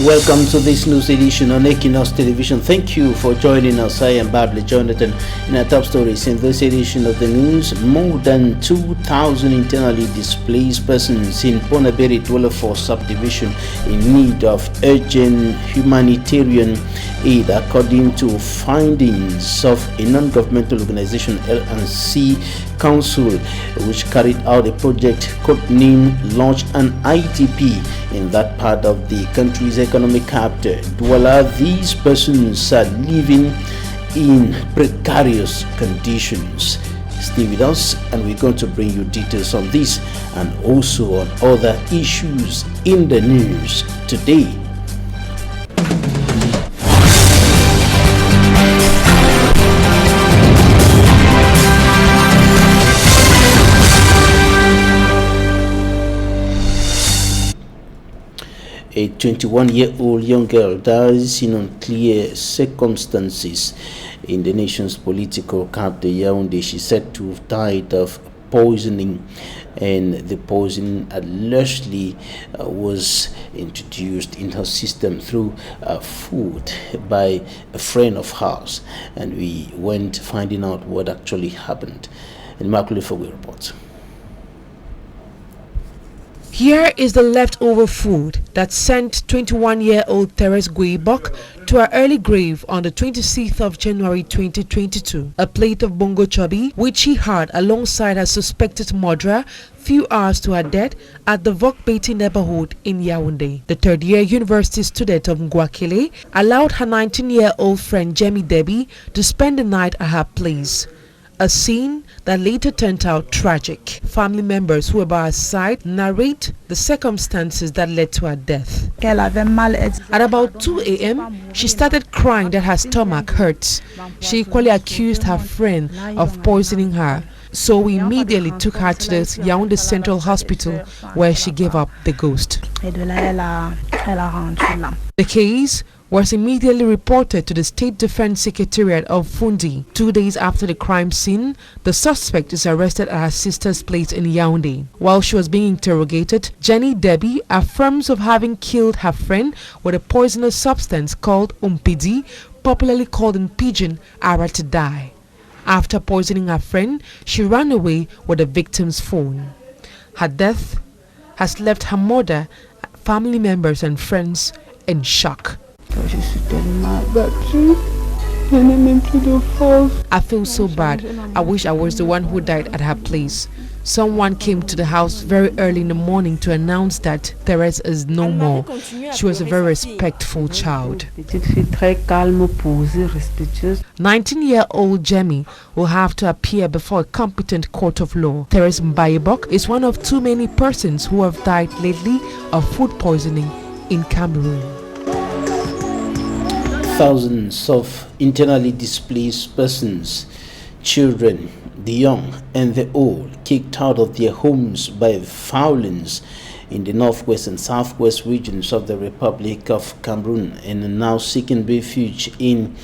Welcome to this news edition on Equinoxe Television. Thank you for joining us. I am Bable Jonathan. In our top stories in this edition of the news, more than 2,000 internally displaced persons in Bonaberi Dweller Force subdivision in need of urgent humanitarian aid, according to findings of a non-governmental organization, L&C Council, which carried out a project codenamed Launch an IDP in that part of the country's economic capital, Douala. These persons are living in precarious conditions. Stay with us, and we're going to bring you details on this and also on other issues in the news today. A 21-year-old young girl dies in unclear circumstances in the nation's political capital, Yaoundé. She said to have died of poisoning, and the poison allegedly was introduced in her system through food by a friend of hers. And we went finding out what actually happened. And Mark Lefebvre will report. Here is the leftover food that sent 21-year-old Therese Guibok to her early grave on the 26th of January 2022. A plate of bongo chobi, which she had alongside her suspected murderer few hours to her death at the Vokbeti neighborhood in Yaoundé. The third-year university student of Ngwakele allowed her 19-year-old friend Jemmy Debbie to spend the night at her place. A scene that later turned out tragic. Family members who were by her side narrate the circumstances that led to her death. At about 2 a.m., she started crying that her stomach hurts. She equally accused her friend of poisoning her. So we immediately took her to the Yaoundé Central Hospital, where she gave up the ghost. The case was immediately reported to the State Defense Secretariat of Fundi. 2 days after the crime scene, the suspect is arrested at her sister's place in Yaoundé. While she was being interrogated, Jenny Debbie affirms of having killed her friend with a poisonous substance called umpidi, popularly called in pidgin aratidai. After poisoning her friend, she ran away with the victim's phone. Her death has left her mother, family members and friends in shock. I feel so bad. I wish I was the one who died at her place. Someone came to the house very early in the morning to announce that Therese is no more. She was a very respectful child. 19-year-old Jemmy will have to appear before a competent court of law. Therese Mbayebok is one of too many persons who have died lately of food poisoning in Cameroon. Thousands of internally displaced persons, children, the young and the old, kicked out of their homes by violence in the northwest and southwest regions of the Republic of Cameroon, and are now seeking refuge in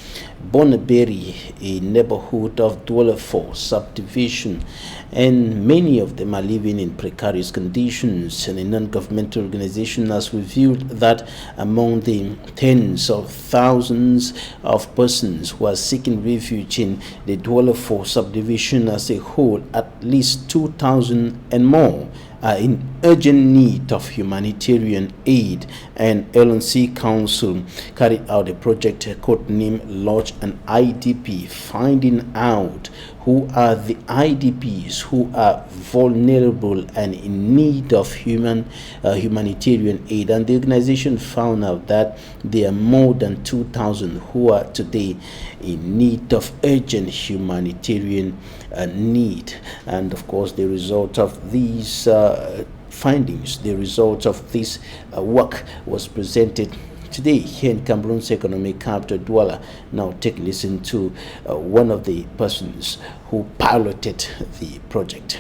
Bonaberi, a neighborhood of Dweller Force subdivision, and many of them are living in precarious conditions. And a non-governmental organization has revealed that among the tens of thousands of persons who are seeking refuge in the Dweller Force subdivision as a whole, at least 2,000 and more are in urgent need of humanitarian aid. And L&C Council carried out a project codenamed Launch an IDP, finding out who are the IDPs who are vulnerable and in need of humanitarian aid. And the organization found out that there are more than 2,000 who are today in need of urgent humanitarian need. And of course, the result of these findings, the result of this work was presented today here in Cameroon's economic capital, Douala. Now take a listen to one of the persons who piloted the project.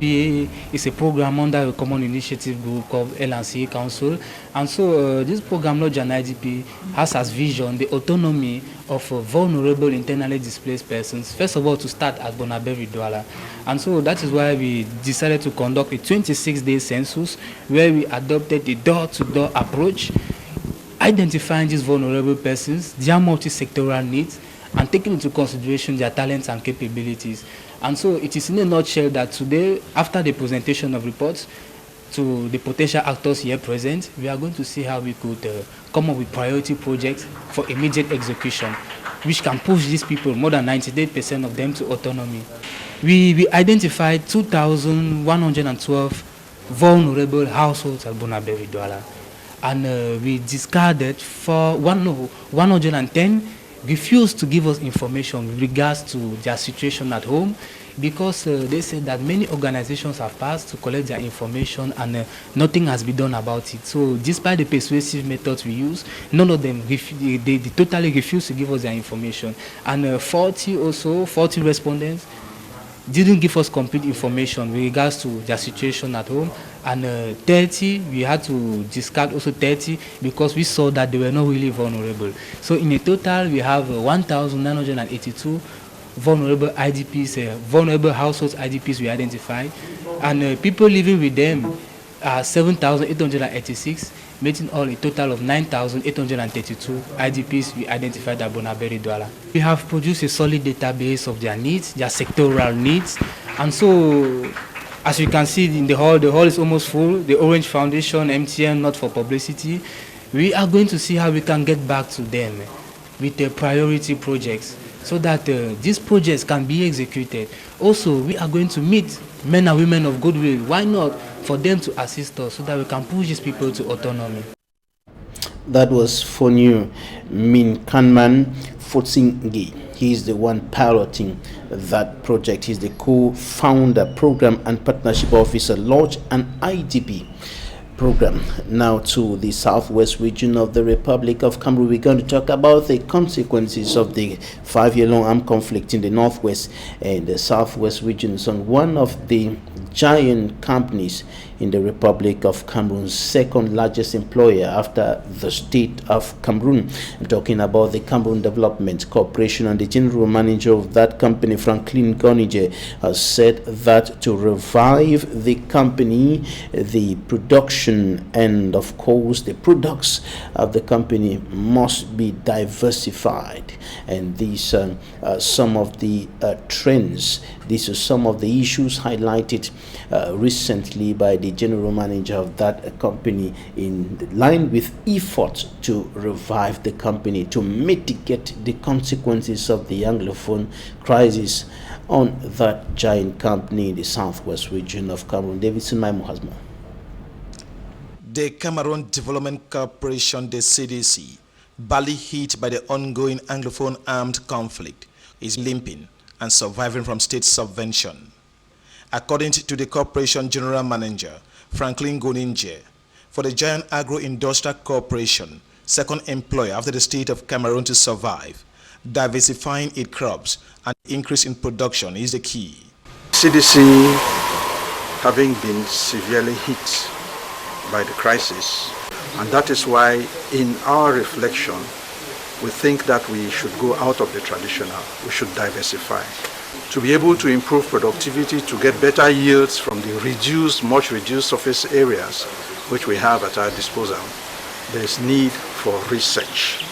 It's a program under a common initiative group called L&C Council, and so this program, Launch an IDP, has as vision the autonomy of vulnerable internally displaced persons, first of all to start at Bonaberi Douala. And so that is why we decided to conduct a 26-day census where we adopted a door-to-door approach identifying these vulnerable persons, their multi-sectoral needs, and taking into consideration their talents and capabilities. And so it is in a nutshell that today, after the presentation of reports to the potential actors here present, we are going to see how we could come up with priority projects for immediate execution, which can push these people, more than 98% of them, to autonomy. We identified 2,112 vulnerable households at Bonaberi Douala, and we discarded for 110 refused to give us information with regards to their situation at home, because they said that many organizations have passed to collect their information and nothing has been done about it. So despite the persuasive methods we use, none of them, they totally refused to give us their information. And 40 respondents didn't give us complete information with regards to their situation at home, and 30, we had to discard also 30 because we saw that they were not really vulnerable. So in a total, we have 1,982 vulnerable IDPs, vulnerable households IDPs we identified, and people living with them are 7,886, making all a total of 9,832 IDPs we identified at Bonaberi Douala. We have produced a solid database of their needs, their sectoral needs, and so as you can see in the hall is almost full. The Orange Foundation, MTN, not for publicity. We are going to see how we can get back to them with the priority projects so that these projects can be executed. Also, we are going to meet men and women of goodwill. Why not for them to assist us so that we can push these people to autonomy? That was Fonyu Minkanman Futsingi. He is the one piloting that project. He's the co-founder, program and partnership officer, launch an IDP program. Now to the southwest region of the Republic of Cameroon. We're going to talk about the consequences of the 5-year-long armed conflict in the northwest and the southwest regions on one of the giant companies in the Republic of Cameroon's second largest employer after the state of Cameroon. I'm talking about the Cameroon Development Corporation, and the general manager of that company, Franklin Gonije, has said that to revive the company, the production and of course the products of the company must be diversified. And these are some of the trends. These are some of the issues highlighted recently by the general manager of that company in line with efforts to revive the company, to mitigate the consequences of the Anglophone crisis on that giant company in the southwest region of Cameroon. Davidson Maimo has more. The Cameroon Development Corporation, the CDC, badly hit by the ongoing Anglophone armed conflict, is limping and surviving from state subvention. According to the corporation general manager, Franklin Gonije, for the giant agro-industrial corporation, second employer after the state of Cameroon to survive, diversifying its crops and increase in production is the key. CDC, having been severely hit by the crisis, and that is why in our reflection, we think that we should go out of the traditional, we should diversify. To be able to improve productivity, to get better yields from the much reduced surface areas which we have at our disposal, there is need for research.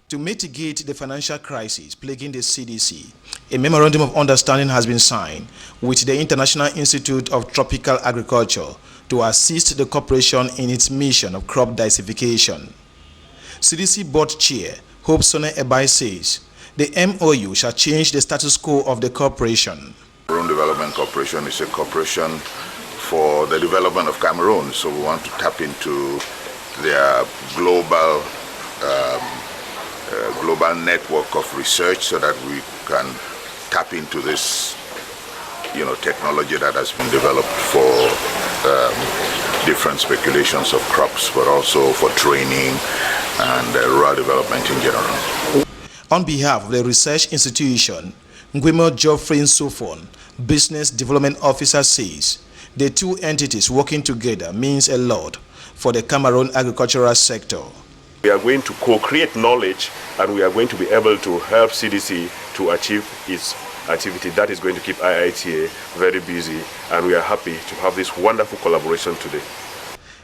To mitigate the financial crisis plaguing the CDC, a memorandum of understanding has been signed with the International Institute of Tropical Agriculture to assist the corporation in its mission of crop diversification. CDC Board Chair Hope Sone Ebai says the MOU shall change the status quo of the corporation. Cameroon Development Corporation is a corporation for the development of Cameroon, so we want to tap into their global network of research so that we can tap into this technology that has been developed for different speculations of crops, but also for training and rural development in general. On behalf of the research institution, Ngwemo Geoffrey Nsofon, Business Development Officer, says the two entities working together means a lot for the Cameroon agricultural sector. We are going to co-create knowledge, and we are going to be able to help CDC to achieve its activity that is going to keep IITA very busy, and we are happy to have this wonderful collaboration today.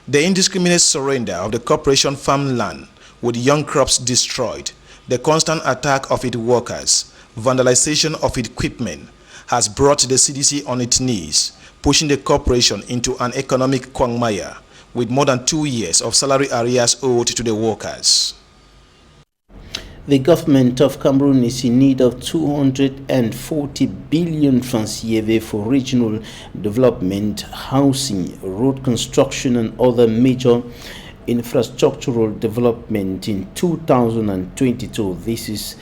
The indiscriminate surrender of the corporation farmland with young crops destroyed, the constant attack of its workers, vandalization of its equipment, has brought the CDC on its knees, pushing the corporation into an economic quagmire, with more than 2 years of salary arrears owed to the workers. The government of Cameroon is in need of 240 billion francs CFA for regional development, housing, road construction, and other major infrastructural development in 2022. This is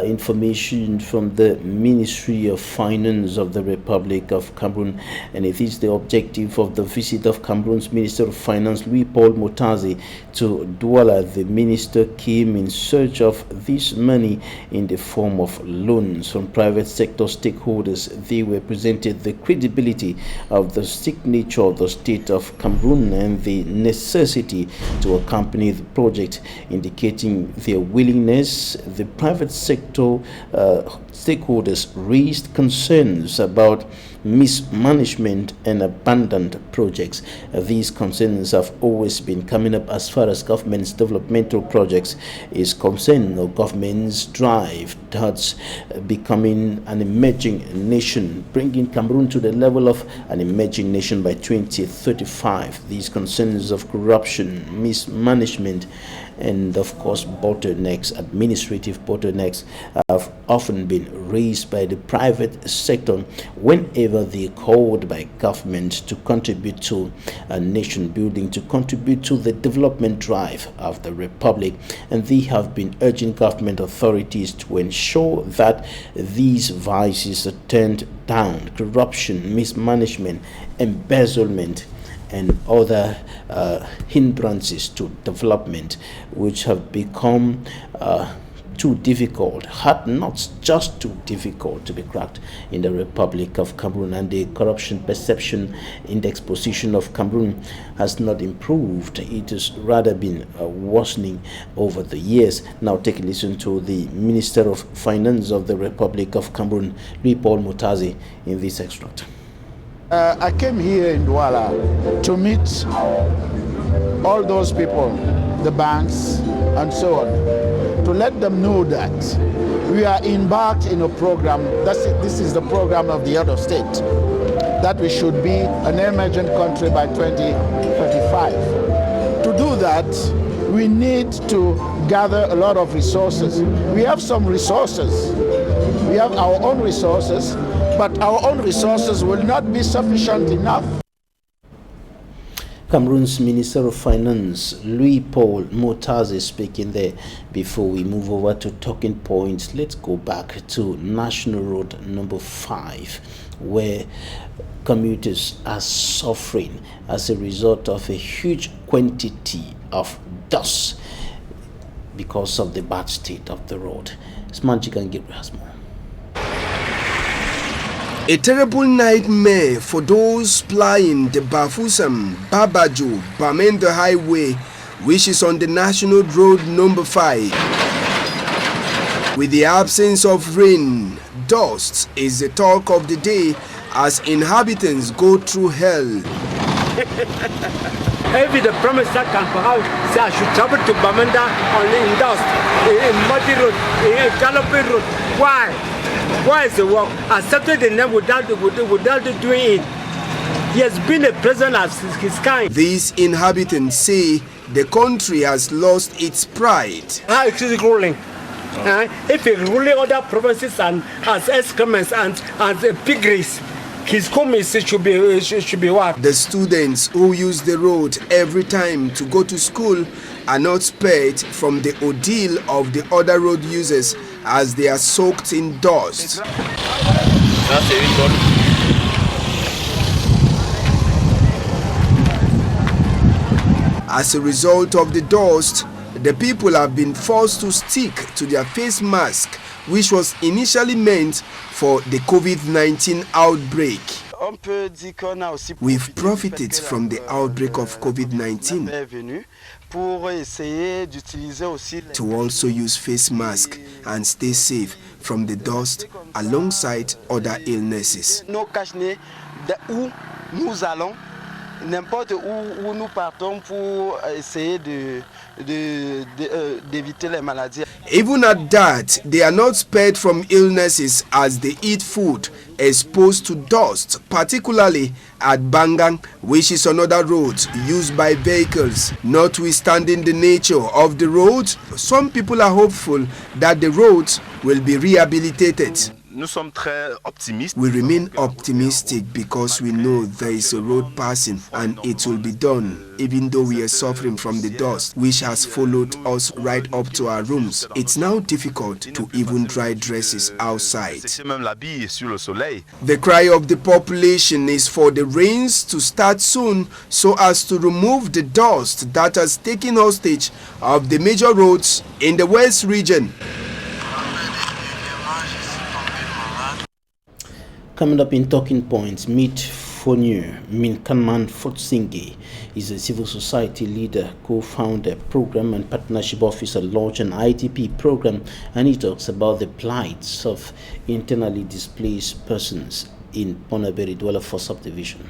information from the Ministry of Finance of the Republic of Cameroon, and it is the objective of the visit of Cameroon's Minister of Finance, Louis-Paul Motazi, to Douala. The minister came in search of this money in the form of loans from private sector stakeholders. They represented the credibility of the signature of the state of Cameroon and the necessity to accompany the project, indicating their willingness. The private sector stakeholders raised concerns about mismanagement and abandoned projects. These concerns have always been coming up as far as government's developmental projects is concerned, or government's drive towards becoming an emerging nation, bringing Cameroon to the level of an emerging nation by 2035. These concerns of corruption, mismanagement, and of course bottlenecks, administrative bottlenecks, have often been raised by the private sector whenever they are called by government to contribute to a nation building, to contribute to the development drive of the republic. And they have been urging government authorities to ensure that these vices are turned down: corruption, mismanagement, embezzlement, and other hindrances to development, which have become too difficult, not just too difficult to be cracked in the Republic of Cameroon. And the corruption perception index position of Cameroon has not improved. It has rather been worsening over the years. Now take a listen to the Minister of Finance of the Republic of Cameroon, Louis-Paul Motazi, in this extract. I came here in Douala to meet all those people, the banks and so on, to let them know that we are embarked in a program. This is the program of the head of state, that we should be an emergent country by 2035. To do that, we need to gather a lot of resources. We have some resources. We have our own resources, but our own resources will not be sufficient enough. Cameroon's Minister of Finance, Louis-Paul Motazi, speaking there. Before we move over to talking points, let's go back to National Road number 5, where commuters are suffering as a result of a huge quantity of dust because of the bad state of the road. Smanji can get us more. A terrible nightmare for those plying the Bafoussam Babajo Bamenda Highway, which is on the National Road number 5. With the absence of rain, dust is the talk of the day as inhabitants go through hell. Every the promise that can perhaps say I should travel to Bamenda in dust, in muddy road, in galloping road. Why? Why is the work accepted the name without doing it? He has been a president of his kind. These inhabitants say the country has lost its pride. It is ruling. If he ruling other provinces and has excrements and piggeries, his comments should be what? The students who use the road every time to go to school are not spared from the ordeal of the other road users as they are soaked in dust. As a result of the dust, the people have been forced to stick to their face mask, which was initially meant for the COVID-19 outbreak. We've profited from the outbreak of COVID-19 to also use face masks and stay safe from the dust alongside other illnesses. N'importe où nous partons pour essayer d'éviter les maladies. Even at that, they are not spared from illnesses as they eat food exposed to dust, particularly at Bangang, which is another road used by vehicles. Notwithstanding the nature of the roads, some people are hopeful that the roads will be rehabilitated. Nous sommes très optimistes. We remain optimistic because we know there is a road passing and it will be done, even though we are suffering from the dust which has followed us right up to our rooms. It's now difficult to even dry dresses outside. The cry of the population is for the rains to start soon so as to remove the dust that has taken hostage of the major roads in the West region. Coming up in Talking Points, meet Fonyu Minkanman Futsingi is a civil society leader, co-founder, program and partnership officer, launched an IDP program, and he talks about the plights of internally displaced persons in Bonaberi Dweller for subdivision.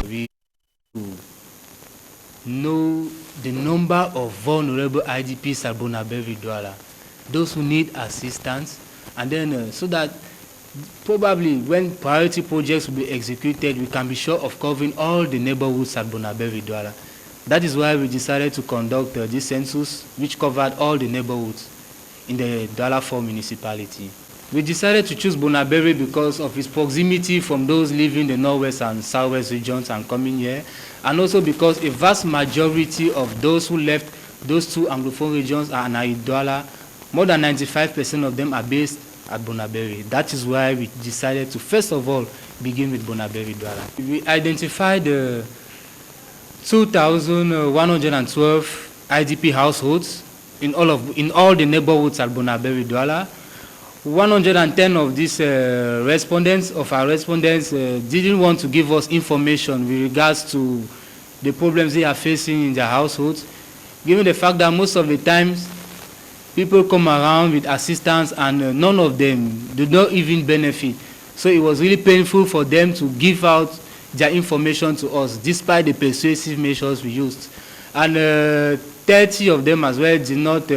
We know the number of vulnerable IDPs at Bonaberi Douala, those who need assistance, and then so that probably when priority projects will be executed, we can be sure of covering all the neighborhoods at Bonaberi Douala. That is why we decided to conduct this census, which covered all the neighborhoods in the Douala 4 municipality. We decided to choose Bonaberi because of its proximity from those living in the northwest and southwest regions and coming here, and also because a vast majority of those who left those two Anglophone regions are in Douala. More than 95% of them are based at Bonaberi. That is why we decided to first of all begin with Bonaberi Douala. We identified 2,112 IDP households in all the neighborhoods at Bonaberi Douala. 110 of these respondents didn't want to give us information with regards to the problems they are facing in their households, given the fact that most of the times people come around with assistance and none of them do not even benefit. So it was really painful for them to give out their information to us despite the persuasive measures we used. And 30 of them as well did not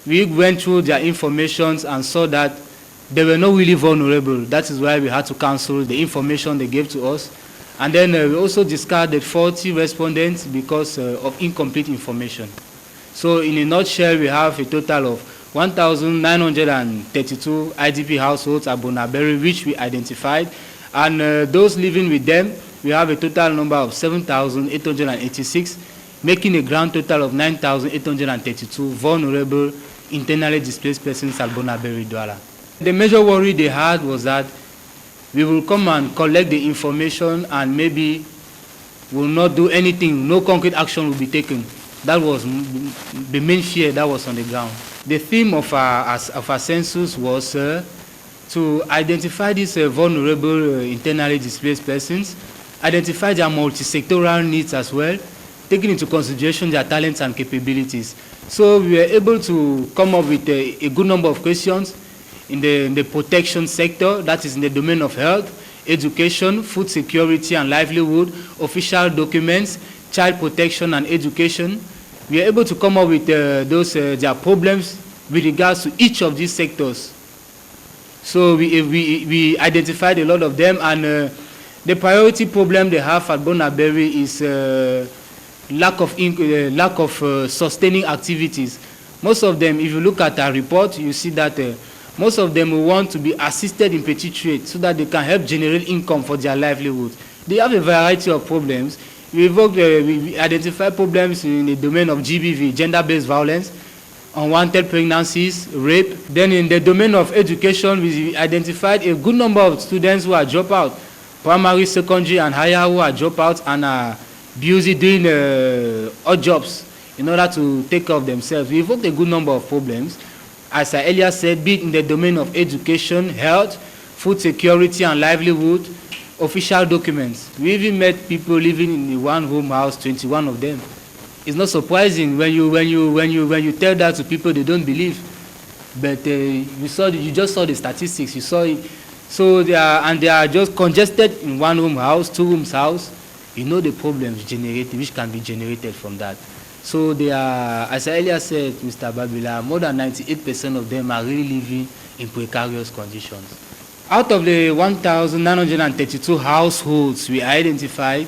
we went through their information and saw that they were not really vulnerable. That is why we had to cancel the information they gave to us. And then we also discarded 40 respondents because of incomplete information. So in a nutshell, we have a total of 1,932 IDP households at Bonaberi, which we identified. And those living with them, we have a total number of 7,886, making a grand total of 9,832 vulnerable internally displaced persons at Bonaberi Douala. The major worry they had was that we will come and collect the information and maybe will not do anything, no concrete action will be taken. That was the main fear that was on the ground. The theme of our census was to identify these vulnerable internally displaced persons, identify their multi-sectoral needs as well, taking into consideration their talents and capabilities. So we were able to come up with a good number of questions in the protection sector, that is in the domain of health, education, food security and livelihood, official documents, child protection and education. We are able to come up with their problems with regards to each of these sectors. So we identified a lot of them, and the priority problem they have at Bonaberi is lack of sustaining activities. Most of them, if you look at our report, you see that most of them will want to be assisted in petty trade so that they can help generate income for their livelihood. They have a variety of problems. We identify problems in the domain of GBV, gender-based violence, unwanted pregnancies, rape. Then in the domain of education, we identified a good number of students who are dropped out, primary, secondary, and higher, who are dropped out and are busy doing odd jobs in order to take care of themselves. We evoked a good number of problems, as I earlier said, be it in the domain of education, health, food security and livelihood, official documents. We even met people living in a one-home house, 21 of them. It's not surprising when you tell that to people, they don't believe. But you just saw the statistics. You saw it. So they are just congested in one room house, two rooms house. You know the problems generated, which can be generated from that. So they are, as I earlier said, Mr. Babila, more than 98% of them are really living in precarious conditions. Out of the 1,932 households we identified,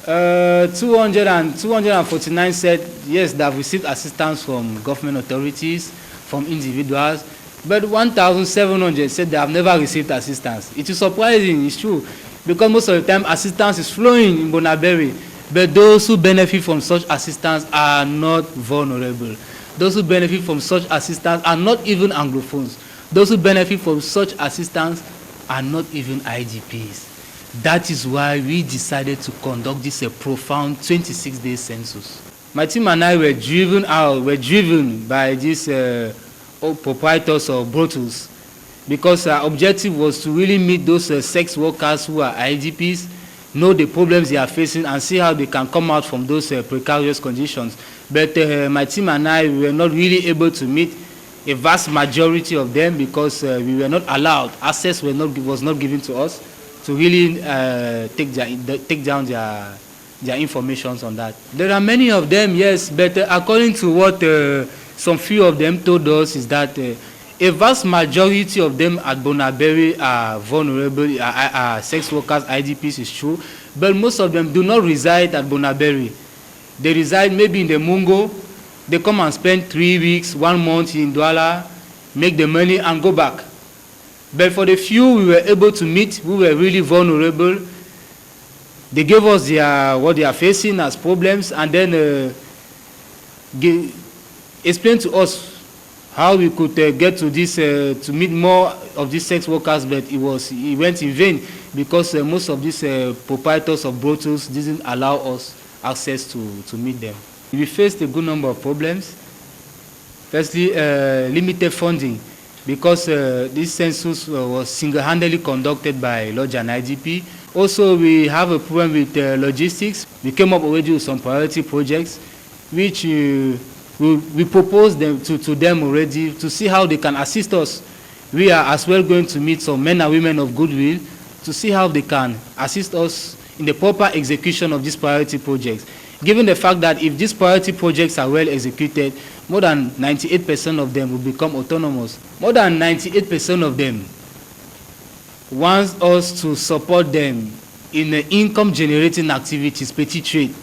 249 said yes, they have received assistance from government authorities, from individuals, but 1,700 said they have never received assistance. It is surprising, it's true, because most of the time assistance is flowing in Bonaberry, but those who benefit from such assistance are not vulnerable. Those who benefit from such assistance are not even Anglophones. Those who benefit from such assistance are not even IDPs. That is why we decided to conduct this profound 26-day census. My team and I were driven by these proprietors of brothels, because our objective was to really meet those sex workers who are IDPs, know the problems they are facing, and see how they can come out from those precarious conditions. But my team and I were not really able to meet a vast majority of them, because we were not allowed, access was not given to us to really take down their information on that. There are many of them, yes, but according to what some few of them told us is that a vast majority of them at Bonaberry are vulnerable, are sex workers, IDPs, is true, but most of them do not reside at Bonaberry. They reside maybe in the Mungo. They come and spend 3 weeks, 1 month in Douala, make the money and go back. But for the few we were able to meet, who were really vulnerable, they gave us what they are facing as problems, and then explained to us how we could get to this, to meet more of these sex workers, but it went in vain, because most of these proprietors of brothels didn't allow us access to meet them. We faced a good number of problems. Firstly, limited funding, because this census was single-handedly conducted by Lodge and IDP. Also, we have a problem with logistics. We came up already with some priority projects, which we proposed them to them already to see how they can assist us. We are as well going to meet some men and women of goodwill to see how they can assist us in the proper execution of these priority projects. Given the fact that if these priority projects are well executed, more than 98% of them will become autonomous. More than 98% of them want us to support them in income-generating activities, petty trade.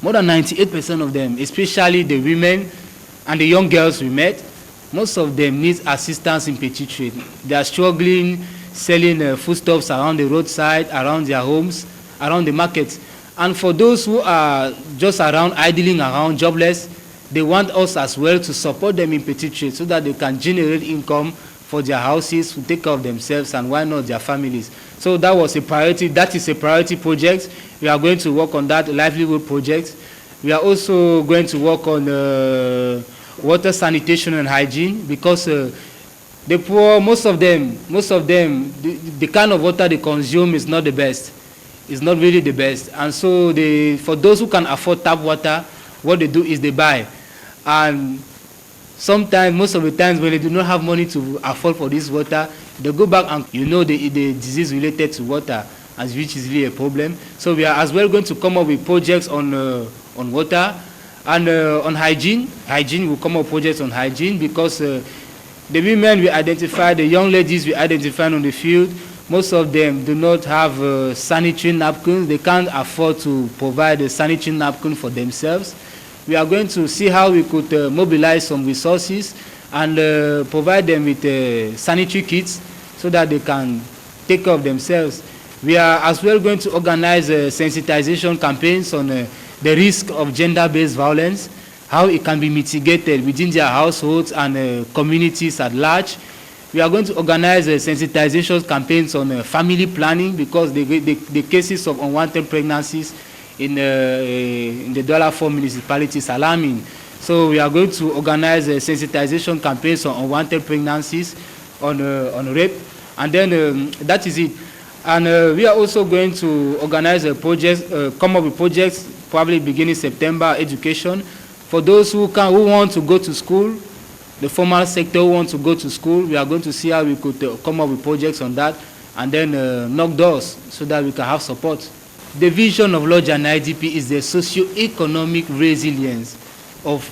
More than 98% of them, especially the women and the young girls we met, most of them need assistance in petty trade. They are struggling, selling foodstuffs around the roadside, around their homes, around the markets. And for those who are just around, idling around, jobless, they want us as well to support them in petty trade so that they can generate income for their houses, to take care of themselves, and why not their families. So that was a priority. That is a priority project. We are going to work on that livelihood project. We are also going to work on water sanitation and hygiene, because the poor, most of them, the kind of water they consume is not the best. It's not really the best. And so for those who can afford tap water, what they do is they buy. And sometimes, most of the times, when they do not have money to afford for this water, they go back and the disease related to water, as which is really a problem. So we are as well going to come up with projects on water and on hygiene. Hygiene will come up with projects on hygiene, because the women we identified, the young ladies we identified on the field, most of them do not have sanitary napkins. They can't afford to provide a sanitary napkin for themselves. We are going to see how we could mobilize some resources and provide them with sanitary kits so that they can take care of themselves. We are as well going to organize sensitization campaigns on the risk of gender-based violence, how it can be mitigated within their households and communities at large. We are going to organize sensitization campaigns on family planning, because the cases of unwanted pregnancies in the Douala 4 municipalities are alarming. So we are going to organize sensitization campaigns on unwanted pregnancies, on rape, and then that is it. And we are also going to organize a project, come up with projects, probably beginning September, education, for those who want to go to school, the formal sector who want to go to school, we are going to see how we could come up with projects on that and then knock doors so that we can have support. The vision of Lodge and IDP is the socio-economic resilience of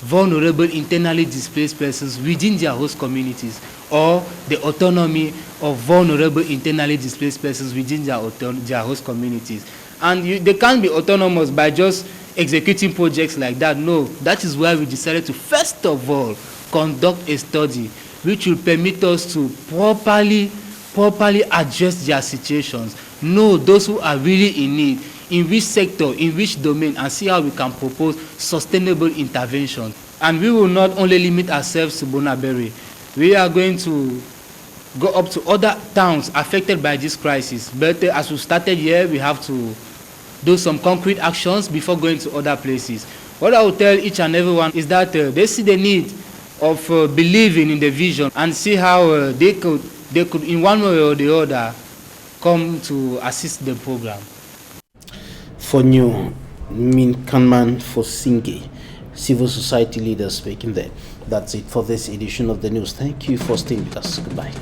vulnerable internally displaced persons within their host communities, or the autonomy of vulnerable internally displaced persons within their host communities. And they can't be autonomous by just executing projects like that. No, that is why we decided to first of all conduct a study which will permit us to properly address their situations, know those who are really in need, in which sector, in which domain, and see how we can propose sustainable interventions. And we will not only limit ourselves to Bonaberi. We are going to go up to other towns affected by this crisis. But as we started here, we have to do some concrete actions before going to other places. What I will tell each and everyone is that they see the need of believing in the vision and see how they could in one way or the other come to assist the program. For New Kanman for Singe, civil society leaders speaking there. That's it for this edition of the news. Thank you for staying with us. Goodbye.